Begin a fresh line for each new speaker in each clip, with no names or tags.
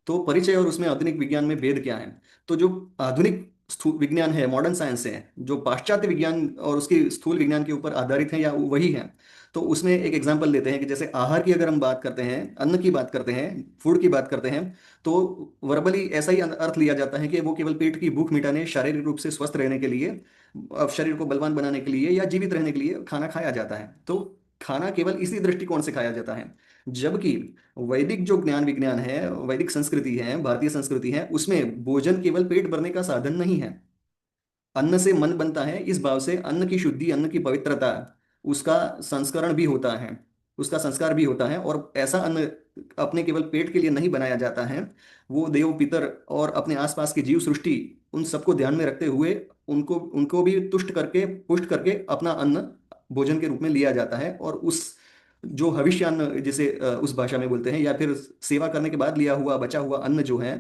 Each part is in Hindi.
तो परिचय और उसमें आधुनिक विज्ञान में भेद क्या है? तो जो आधुनिक विज्ञान है, मॉडर्न साइंस है, जो पाश्चात्य विज्ञान और उसकी स्थूल विज्ञान के ऊपर आधारित है या वही है। तो उसमें एक एग्जांपल लेते हैं कि जैसे आहार की अगर हम बात करते हैं, अन्न की बात करते हैं, फूड की बात करते हैं, तो वर्बली ऐसा ही अर्थ लिया जाता है कि वो केवल पेट की भूख मिटाने, शारीरिक रूप से स्वस्थ रहने के लिए, शरीर को बलवान बनाने के लिए या जीवित रहने के लिए खाना खाया जाता है। तो खाना केवल इसी दृष्टिकोण से खाया जाता है। जबकि वैदिक जो ज्ञान विज्ञान है, वैदिक संस्कृति है, भारतीय संस्कृति है, उसमें भोजन केवल पेट भरने का साधन नहीं है। अन्न से मन बनता है, इस भाव से अन्न की शुद्धि, अन्न की पवित्रता, उसका संस्करण भी होता है, उसका संस्कार भी होता है। और ऐसा अन्न अपने केवल पेट के लिए नहीं बनाया जाता है। वो देव पितर और अपने आसपास की जीव सृष्टि, उन सबको ध्यान में रखते हुए उनको उनको भी तुष्ट करके, पुष्ट करके अपना अन्न भोजन के रूप में लिया जाता है। और उस जो हविष्यान्न जिसे उस भाषा में बोलते हैं, या फिर सेवा करने के बाद लिया हुआ बचा हुआ अन्न जो है,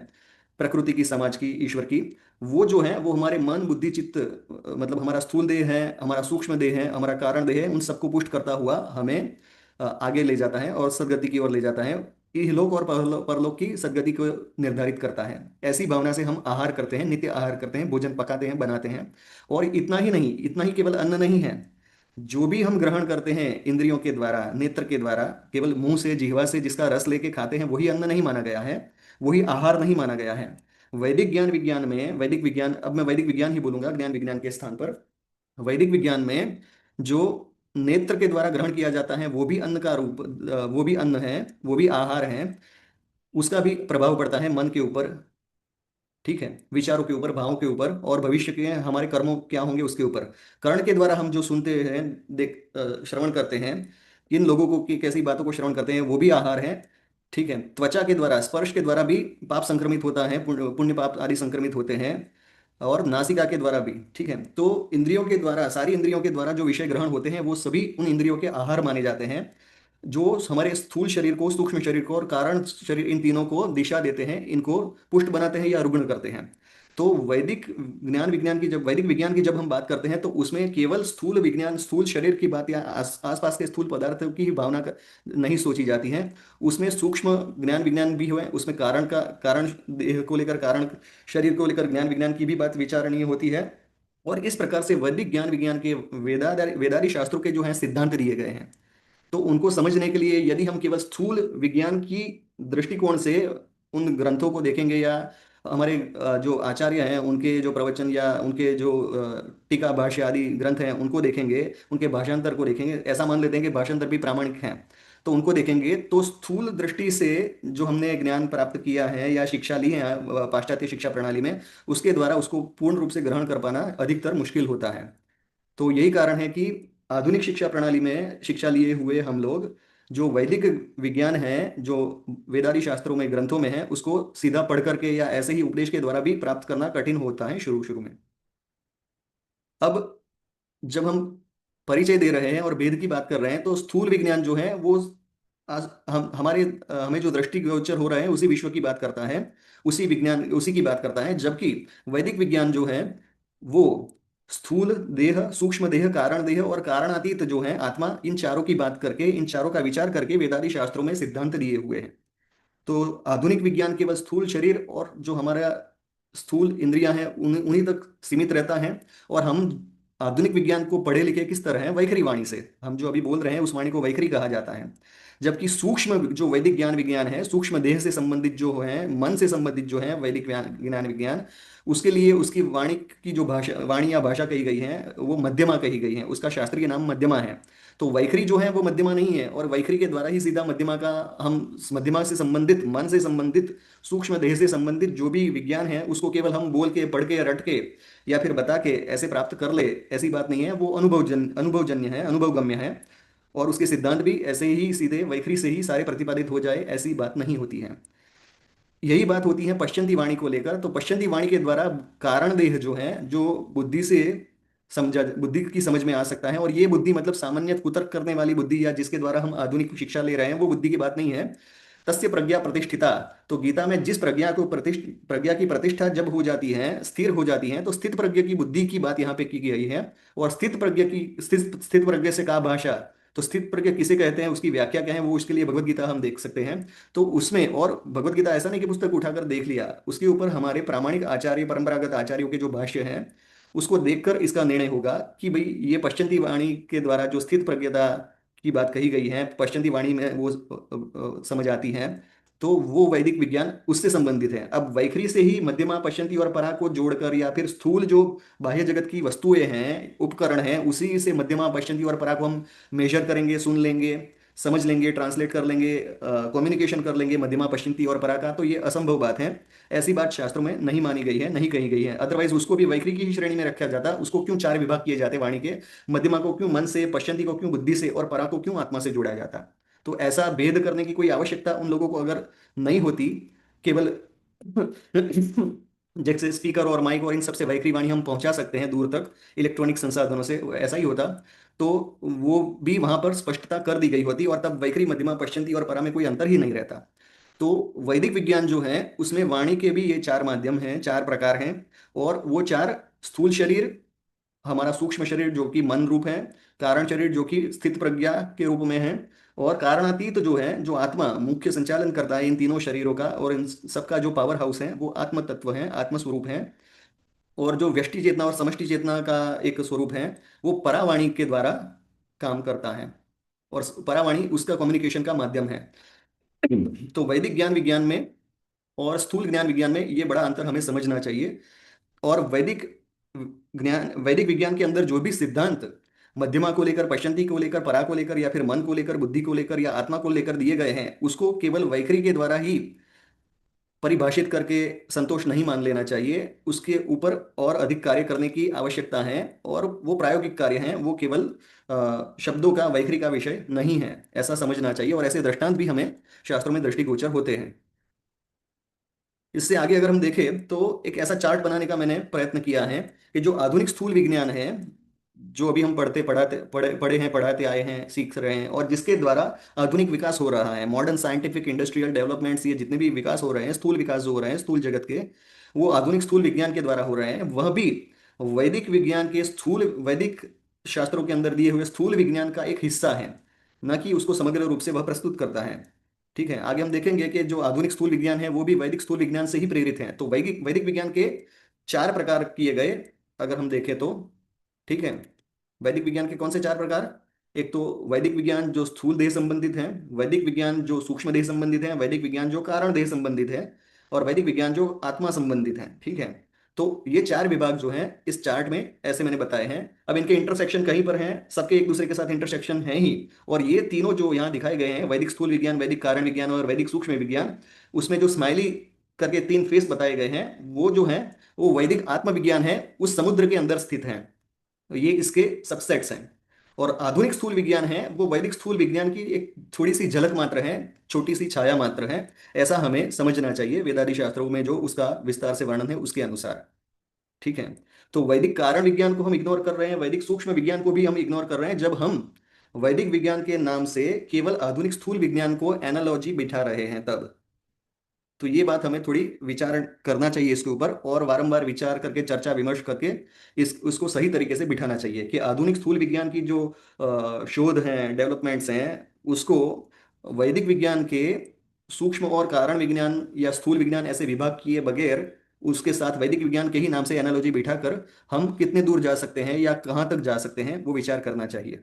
प्रकृति की, समाज की, ईश्वर की, वो जो है वो हमारे मन बुद्धि चित्त, मतलब हमारा स्थूल देह है, हमारा सूक्ष्म देह है, हमारा कारण देह है, उन सबको पुष्ट करता हुआ हमें आगे ले जाता है और सदगति की ओर ले जाता है। इहलोक और परलोक की सदगति को निर्धारित करता है। ऐसी भावना से हम आहार करते हैं, नित्य आहार करते हैं, भोजन पकाते हैं, बनाते हैं। और इतना ही नहीं, इतना ही केवल अन्न नहीं है। जो भी हम ग्रहण करते हैं इंद्रियों के द्वारा, नेत्र के द्वारा, केवल मुंह से, जिह्वा से जिसका रस लेके खाते हैं, वही अन्न नहीं माना गया है, वही आहार नहीं माना गया है। वैदिक ज्ञान विज्ञान में, वैदिक विज्ञान, अब मैं वैदिक विज्ञान ही बोलूंगा ज्ञान विज्ञान के स्थान पर। वैदिक विज्ञान में जो नेत्र के द्वारा ग्रहण किया जाता है वो भी अन्न का रूप, वो भी अन्न है, वो भी आहार है। उसका भी प्रभाव पड़ता है मन के ऊपर, ठीक है, विचारों के ऊपर, भावों के ऊपर, और भविष्य के हमारे कर्मों क्या होंगे उसके ऊपर। कर्ण के द्वारा हम जो सुनते हैं, श्रवण करते हैं, इन लोगों को की कैसी बातों को श्रवण करते हैं, वो भी आहार है। ठीक है, त्वचा के द्वारा, स्पर्श के द्वारा भी पाप संक्रमित होता है, पुण्य पुण्य पाप आदि संक्रमित होते हैं। और नासिका के द्वारा भी, ठीक है। तो इंद्रियों के द्वारा, सारी इंद्रियों के द्वारा जो विषय ग्रहण होते हैं वो सभी उन इंद्रियों के आहार माने जाते हैं, जो हमारे स्थूल शरीर को, सूक्ष्म शरीर को और कारण शरीर, इन तीनों को दिशा देते हैं, इनको पुष्ट बनाते हैं या रुग्ण करते हैं। तो वैदिक ज्ञान विज्ञान की, जब वैदिक विज्ञान की जब हम बात करते हैं, तो उसमें केवल स्थूल विज्ञान, स्थूल शरीर की बात या आसपास के स्थूल पदार्थों की ही भावना नहीं सोची जाती है। उसमें सूक्ष्म ज्ञान विज्ञान भी हुए, उसमें कारण का, कारण देह को लेकर, कारण शरीर को लेकर ज्ञान विज्ञान की भी बात विचारणीय होती है। और इस प्रकार से वैदिक ज्ञान विज्ञान के वेदादि शास्त्रों के जो हैं सिद्धांत दिए गए हैं। तो उनको समझने के लिए यदि हम केवल स्थूल विज्ञान की दृष्टिकोण से उन ग्रंथों को देखेंगे, या हमारे जो आचार्य हैं उनके जो प्रवचन या उनके जो टीका भाष्य आदि ग्रंथ हैं उनको देखेंगे, उनके भाषांतर को देखेंगे, ऐसा मान लेते हैं कि भाषांतर भी प्रामाणिक हैं, तो उनको देखेंगे, तो स्थूल दृष्टि से जो हमने ज्ञान प्राप्त किया है या शिक्षा ली है पाश्चात्य शिक्षा प्रणाली में, उसके द्वारा उसको पूर्ण रूप से ग्रहण कर पाना अधिकतर मुश्किल होता है। तो यही कारण है कि आधुनिक शिक्षा प्रणाली में शिक्षा लिए हुए हम लोग, जो वैदिक विज्ञान है, जो वेदादि शास्त्रों में, ग्रंथों में है, उसको सीधा पढ़ करके या ऐसे ही उपदेश के द्वारा भी प्राप्त करना कठिन होता है शुरू शुरू में। अब जब हम परिचय दे रहे हैं और भेद की बात कर रहे हैं, तो स्थूल विज्ञान जो है वो हम हमारे हमें जो दृष्टिगोचर हो रहा है उसी विश्व की बात करता है, उसी विज्ञान, उसी की बात करता है। जबकि वैदिक विज्ञान जो है वो स्थूल देह, सूक्ष्म देह, कारण देह और कारणातीत जो है आत्मा, इन चारों की बात करके, इन चारों का विचार करके वेदादि शास्त्रों में सिद्धांत दिए हुए हैं। तो आधुनिक विज्ञान केवल स्थूल शरीर और जो हमारा स्थूल इंद्रियां हैं उन्हीं तक सीमित रहता है। और हम आधुनिक विज्ञान को पढ़े लिखे किस तरह है? वैखरी वाणी से। हम जो अभी बोल रहे हैं उस वाणी को वैखरी कहा जाता है। जबकि सूक्ष्म जो वैदिक ज्ञान विज्ञान है, सूक्ष्म देह से संबंधित जो है, मन से संबंधित जो है वैदिक ज्ञान विज्ञान, उसके लिए उसकी वाणी की जो भाषा, वाणी या भाषा कही गई है, वो मध्यमा कही गई है, उसका शास्त्रीय नाम मध्यमा है। तो वैखरी जो है वो मध्यमा नहीं है, और वैखरी के द्वारा ही सीधा मध्यमा का, हम मध्यमा से संबंधित, मन से संबंधित, सूक्ष्म देह से संबंधित जो भी विज्ञान है उसको केवल हम बोल के, पढ़ के, रट के या फिर बता के ऐसे प्राप्त कर ले, ऐसी बात नहीं है। वो अनुभवजन्य है, अनुभवगम्य है। और उसके सिद्धांत भी ऐसे ही सीधे वैखरी से ही सारे प्रतिपादित हो जाए, ऐसी बात नहीं होती है। यही बात होती है पश्चंती वाणी को लेकर। तो पश्चंती वाणी के द्वारा कारण देह जो है, जो बुद्धि से समझा, बुद्धि की समझ में आ सकता है, और ये बुद्धि मतलब सामान्य कुतर्क करने वाली बुद्धि, या जिसके द्वारा हम आधुनिक शिक्षा ले रहे हैं, वो बुद्धि की बात नहीं है। तस्य प्रज्ञा प्रतिष्ठिता। तो गीता में जिस प्रज्ञा को प्रज्ञा की प्रतिष्ठा जब हो जाती है, स्थिर हो जाती है, तो स्थित प्रज्ञा की बुद्धि की बात यहाँ पे की गई है। और स्थित प्रज्ञा की, स्थित स्थित प्रज्ञा से कहा भाषा, तो स्थित प्रज्ञ किसे कहते हैं, उसकी व्याख्या क्या है, वो उसके लिए भगवत गीता हम देख सकते हैं। तो उसमें, और भगवत गीता ऐसा नहीं कि पुस्तक उठाकर देख लिया, उसके ऊपर हमारे प्रामाणिक आचार्य, परंपरागत आचार्यों के जो भाष्य हैं उसको देखकर इसका निर्णय होगा कि भाई ये पश्चंती वाणी के द्वारा जो स्थित प्रज्ञता की बात कही गई है, पश्चंती वाणी में वो समझ आती है, तो वो वैदिक विज्ञान उससे संबंधित है। अब वैखरी से ही मध्यमा, पश्चंती और परा को जोड़कर, या फिर स्थूल जो बाह्य जगत की वस्तुएं हैं, उपकरण हैं, उसी से मध्यमा, पश्चंती और परा को हम मेजर करेंगे, सुन लेंगे, समझ लेंगे, ट्रांसलेट कर लेंगे, कम्युनिकेशन कर लेंगे मध्यमा, पश्चंती और परा का, तो ये असंभव बात है। ऐसी बात शास्त्रों में नहीं मानी गई है, नहीं कही गई है। अदरवाइज उसको भी वैखरी की ही श्रेणी में रखा जाता। उसको क्यों चार विभाग किए जाते वाणी के? मध्यमा को क्यों मन से, पश्चंती को क्यों बुद्धि से, और परा को क्यों आत्मा से जोड़ा जाता? तो ऐसा भेद करने की कोई आवश्यकता उन लोगों को अगर नहीं होती, केवल जैसे स्पीकर और माइक और इन सबसे वैखरी वाणी हम पहुंचा सकते हैं दूर तक इलेक्ट्रॉनिक संसाधनों से, ऐसा ही होता, तो वो भी वहां पर स्पष्टता कर दी गई होती, और तब वैखरी, मध्यमा, पश्चंती और परा में कोई अंतर ही नहीं रहता। तो वैदिक विज्ञान जो है उसमें वाणी के भी ये चार माध्यम हैं, चार प्रकार हैं। और वो चार: स्थूल शरीर, हमारा सूक्ष्म शरीर जो कि मन रूप है, कारण शरीर जो कि स्थित प्रज्ञा के रूप में है, और कारणातीत जो है, जो आत्मा मुख्य संचालन करता है इन तीनों शरीरों का, और इन सबका जो पावर हाउस है वो आत्म तत्व है, आत्म स्वरूप है। और जो व्यष्टि चेतना और समष्टि चेतना का एक स्वरूप है, वो परावाणी के द्वारा काम करता है, और परावाणी उसका कम्युनिकेशन का माध्यम है। तो वैदिक ज्ञान विज्ञान में और स्थूल ज्ञान विज्ञान में ये बड़ा अंतर हमें समझना चाहिए। और वैदिक विज्ञान के अंदर जो भी सिद्धांत मध्यमा को लेकर, पश्चंती को लेकर, परा को लेकर, या फिर मन को लेकर, बुद्धि को लेकर, या आत्मा को लेकर दिए गए हैं, उसको केवल वैखरी के द्वारा ही परिभाषित करके संतोष नहीं मान लेना चाहिए। उसके ऊपर और अधिक कार्य करने की आवश्यकता है, और वो प्रायोगिक कार्य हैं, वो केवल शब्दों का, वैखरी का विषय नहीं है, ऐसा समझना चाहिए। और ऐसे दृष्टांत भी हमें शास्त्रों में दृष्टिगोचर होते हैं। इससे आगे अगर हम देखें तो एक ऐसा चार्ट बनाने का मैंने प्रयत्न किया है कि जो आधुनिक स्थूल विज्ञान है, जो अभी हम पढ़े हैं, पढ़ाते आए हैं, सीख रहे हैं, और जिसके द्वारा आधुनिक विकास हो रहा है, मॉडर्न साइंटिफिक इंडस्ट्रियल डेवलपमेंट्स, ये जितने भी विकास हो रहे हैं, स्थूल विकास जो हो रहे हैं स्थूल जगत के, वो आधुनिक स्थूल विज्ञान के द्वारा हो रहे हैं। वह भी वैदिक विज्ञान के स्थूल, वैदिक शास्त्रों के अंदर दिए हुए स्थूल विज्ञान का एक हिस्सा है, न कि उसको समग्र रूप से वह प्रस्तुत करता है। ठीक है, आगे हम देखेंगे कि जो आधुनिक स्थूल विज्ञान है वो भी वैदिक स्थूल विज्ञान से ही प्रेरित है। तो वैदिक वैदिक विज्ञान के चार प्रकार किए गए, अगर हम देखें तो। ठीक है, वैदिक विज्ञान के कौन से चार प्रकार? एक तो वैदिक विज्ञान जो स्थूल देह संबंधित है, वैदिक विज्ञान जो सूक्ष्म देह संबंधित है, वैदिक विज्ञान जो कारण देह संबंधित है, और वैदिक विज्ञान जो आत्मा संबंधित है। ठीक है, तो ये चार विभाग जो हैं इस चार्ट में ऐसे मैंने बताए हैं। अब इनके इंटरसेक्शन कहीं पर हैं, सबके एक दूसरे के साथ इंटरसेक्शन है ही। और ये तीनों जो यहाँ दिखाए गए हैं, वैदिक स्थूल विज्ञान, वैदिक कारण विज्ञान और वैदिक सूक्ष्म विज्ञान, उसमें जो स्माइली करके तीन फेस बताए गए हैं, वो जो है वो वैदिक आत्मविज्ञान है, उस समुद्र के अंदर स्थित है। तो ये इसके सबसेट्स हैं। और आधुनिक स्थूल विज्ञान है वो वैदिक स्थूल विज्ञान की एक थोड़ी सी झलक मात्र है, छोटी सी छाया मात्र है। ऐसा हमें समझना चाहिए वेदादि शास्त्रों में जो उसका विस्तार से वर्णन है उसके अनुसार। ठीक है, तो वैदिक कारण विज्ञान को हम इग्नोर कर रहे हैं, वैदिक सूक्ष्म विज्ञान को भी हम इग्नोर कर रहे हैं, जब हम वैदिक विज्ञान के नाम से केवल आधुनिक स्थूल विज्ञान को एनालॉजी बिठा रहे हैं तब। तो ये बात हमें थोड़ी विचार करना चाहिए इसके ऊपर, और बारंबार विचार करके, चर्चा विमर्श करके इस उसको सही तरीके से बिठाना चाहिए कि आधुनिक स्थूल विज्ञान की जो शोध हैं, डेवलपमेंट्स हैं, उसको वैदिक विज्ञान के सूक्ष्म और कारण विज्ञान या स्थूल विज्ञान ऐसे विभाग किए बगैर, उसके साथ वैदिक विज्ञान के ही नाम से एनालॉजी बिठाकर हम कितने दूर जा सकते हैं या कहाँ तक जा सकते हैं, वो विचार करना चाहिए।